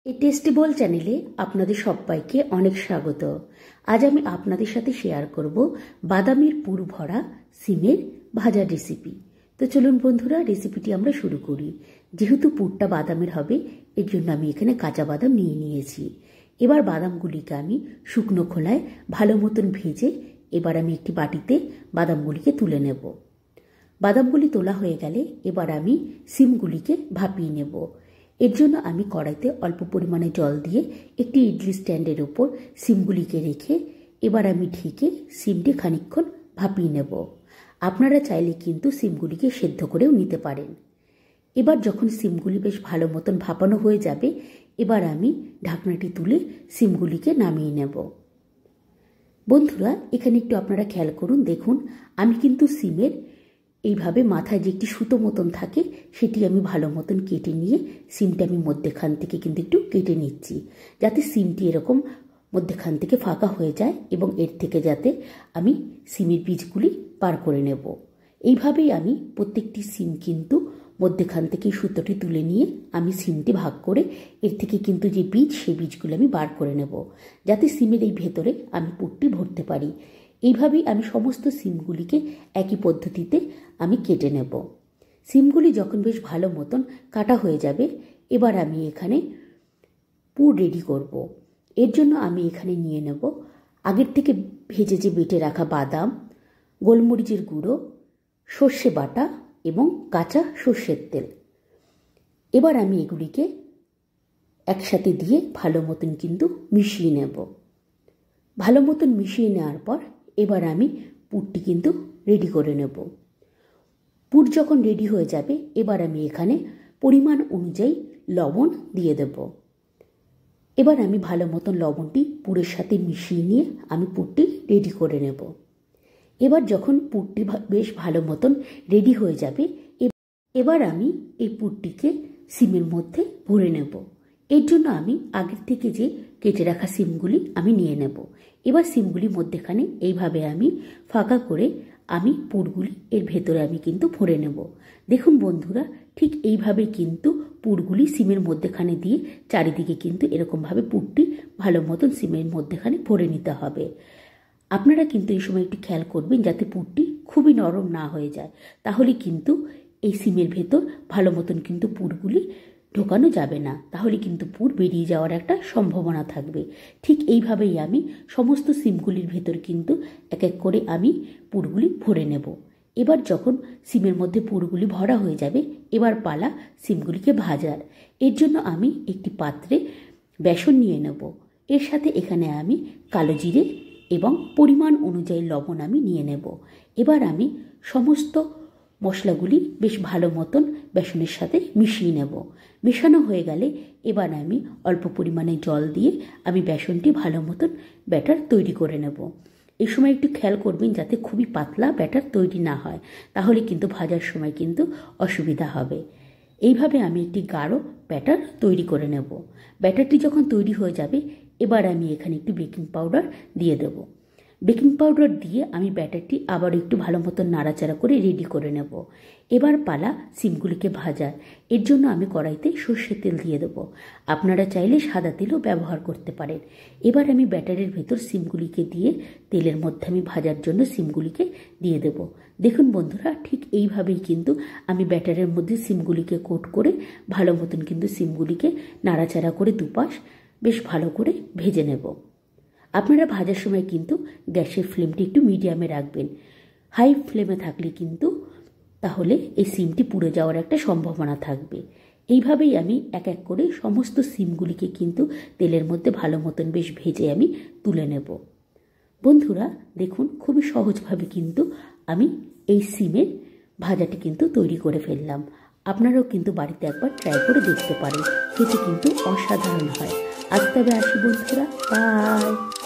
এই টেস্টিবল চ্যানেলে আপনাদের সবাইকে অনেক স্বাগত। আজ আমি আপনাদের সাথে শেয়ার করব বাদামের পুর ভরা সিমের ভাজার রেসিপি। তো চলুন বন্ধুরা, রেসিপিটি আমরা শুরু করি। যেহেতু পুরটা বাদামের হবে, এর জন্য আমি এখানে কাঁচা বাদাম নিয়ে নিয়েছি। এবার বাদামগুলিকে আমি শুকনো খোলায় ভালো মতন ভেজে এবার আমি একটি বাটিতে বাদামগুলিকে তুলে নেব। বাদামগুলি তোলা হয়ে গেলে এবার আমি সিমগুলিকে ভাপিয়ে নেব। এর জন্য আমি কড়াইতে অল্প পরিমাণে জল দিয়ে একটি ইডলি স্ট্যান্ডের ওপর সিমগুলিকে রেখে এবার আমি ঢেকে সিমটি খানিকক্ষণ ভাপিয়ে নেব। আপনারা চাইলে কিন্তু সিমগুলিকে সেদ্ধ করেও নিতে পারেন। এবার যখন সিমগুলি বেশ ভালো মতন ভাপানো হয়ে যাবে, এবার আমি ঢাকনাটি তুলে সিমগুলিকে নামিয়ে নেব। বন্ধুরা, এখানে একটু আপনারা খেয়াল করুন, দেখুন আমি কিন্তু সিমের এইভাবে মাথায় যে একটি সুতো মতন থাকে সেটি আমি ভালো মতন কেটে নিয়ে সিমটা আমি মধ্যেখান থেকে কিন্তু একটু কেটে নিচ্ছি, যাতে সিমটি এরকম মধ্যেখান থেকে ফাঁকা হয়ে যায় এবং এর থেকে যাতে আমি সিমের বীজগুলি পার করে নেব। এইভাবেই আমি প্রত্যেকটি সিম কিন্তু মধ্যেখান থেকে সুতোটি তুলে নিয়ে আমি সিমটি ভাগ করে এর থেকে কিন্তু যে বীজ, সেই বীজগুলো আমি বার করে নেব, যাতে সিমের এই ভেতরে আমি পুরটি ভরতে পারি। এইভাবেই আমি সমস্ত সিমগুলিকে একই পদ্ধতিতে আমি কেটে নেব। সিমগুলি যখন বেশ ভালো মতন কাটা হয়ে যাবে, এবার আমি এখানে পুর রেডি করব। এর জন্য আমি এখানে নিয়ে নেব আগের থেকে ভেজে যে বেটে রাখা বাদাম, গোলমরিচের গুঁড়ো, সর্ষে বাটা এবং কাঁচা সর্ষের তেল। এবার আমি এগুলিকে একসাথে দিয়ে ভালো মতন কিন্তু মিশিয়ে নেব। ভালো মতন মিশিয়ে নেওয়ার পর এবার আমি পুরটি কিন্তু রেডি করে নেব। পুর যখন রেডি হয়ে যাবে, এবার আমি এখানে পরিমাণ অনুযায়ী লবণ দিয়ে দেব। এবার আমি ভালো মতন লবণটি পুরের সাথে মিশিয়ে নিয়ে আমি পুরটি রেডি করে নেব। এবার যখন পুরটি বেশ ভালো মতন রেডি হয়ে যাবে, এবার আমি এই পুরটিকে সিমের মধ্যে ভরে নেব। এর জন্য আমি আগের থেকে যে কেটে রাখা সিমগুলি আমি নিয়ে নেব। এবার সিমগুলি মধ্যেখানে এইভাবে আমি ফাঁকা করে আমি পুরগুলি এর ভেতরে আমি কিন্তু ভরে নেব। দেখুন বন্ধুরা, ঠিক এইভাবে কিন্তু পুরগুলি সিমের মধ্যেখানে দিয়ে চারিদিকে কিন্তু এরকমভাবে পুরটি ভালো মতন সিমের মধ্যেখানে ভরে নিতে হবে। আপনারা কিন্তু এই সময় একটু খেয়াল করবেন যাতে পুরটি খুবই নরম না হয়ে যায়, তাহলে কিন্তু এই সিমের ভেতর ভালো মতন কিন্তু পুরগুলি ঢোকানো যাবে না, তাহলে কিন্তু পুর বেরিয়ে যাওয়ার একটা সম্ভাবনা থাকবে। ঠিক এইভাবেই আমি সমস্ত সিমগুলির ভেতর কিন্তু এক এক করে আমি পুরগুলি ভরে নেব। এবার যখন সিমের মধ্যে পুরগুলি ভরা হয়ে যাবে, এবার পালা সিমগুলিকে ভাজার। এর জন্য আমি একটি পাত্রে বেসন নিয়ে নেব। এর সাথে এখানে আমি কালো জিরে এবং পরিমাণ অনুযায়ী লবণ আমি নিয়ে নেব। এবার আমি সমস্ত মশলাগুলি বেশ ভালো মতন বেসনের সাথে মিশিয়ে নেব। মেশানো হয়ে গেলে এবার আমি অল্প পরিমাণে জল দিয়ে আমি বেসনটি ভালো মতন ব্যাটার তৈরি করে নেব। এই সময় একটু খেয়াল করবেন যাতে খুবই পাতলা ব্যাটার তৈরি না হয়, তাহলে কিন্তু ভাজার সময় কিন্তু অসুবিধা হবে। এইভাবে আমি একটি গাঢ় ব্যাটার তৈরি করে নেব। ব্যাটারটি যখন তৈরি হয়ে যাবে, এবার আমি এখানে একটু বেকিং পাউডার দিয়ে দেব। বেকিং পাউডার দিয়ে আমি ব্যাটারটি আবার একটু ভালো মতো নাড়াচাড়া করে রেডি করে নেব। এবার পালা সিমগুলিকে ভাজার। এর জন্য আমি কড়াইতে সর্ষের তেল দিয়ে দেবো। আপনারা চাইলে সাদা তেলও ব্যবহার করতে পারেন। এবার আমি ব্যাটারের ভেতর সিমগুলিকে দিয়ে তেলের মধ্যে আমি ভাজার জন্য সিমগুলিকে দিয়ে দেব। দেখুন বন্ধুরা, ঠিক এইভাবেই কিন্তু আমি ব্যাটারের মধ্যে সিমগুলিকে কোট করে ভালো মতন কিন্তু সিমগুলিকে নাড়াচাড়া করে দুপাশ বেশ ভালো করে ভেজে নেব। আপনারা ভাজার সময় কিন্তু গ্যাসের ফ্লেমটি একটু মিডিয়ামে রাখবেন। হাই ফ্লেমে থাকলে কিন্তু তাহলে এই সিমটি পুড়ে যাওয়ার একটা সম্ভাবনা থাকবে। এইভাবেই আমি এক এক করে সমস্ত সিমগুলিকে কিন্তু তেলের মধ্যে ভালো মতন বেশ ভেজে আমি তুলে নেব। বন্ধুরা দেখুন, খুবই সহজভাবে কিন্তু আমি এই সিমের ভাজাটি কিন্তু তৈরি করে ফেললাম। আপনারাও কিন্তু বাড়িতে একবার ট্রাই করে দেখতে পারেন, খেতে কিন্তু অসাধারণ হয়। আজ তবে আসি বন্ধুরা, বাই।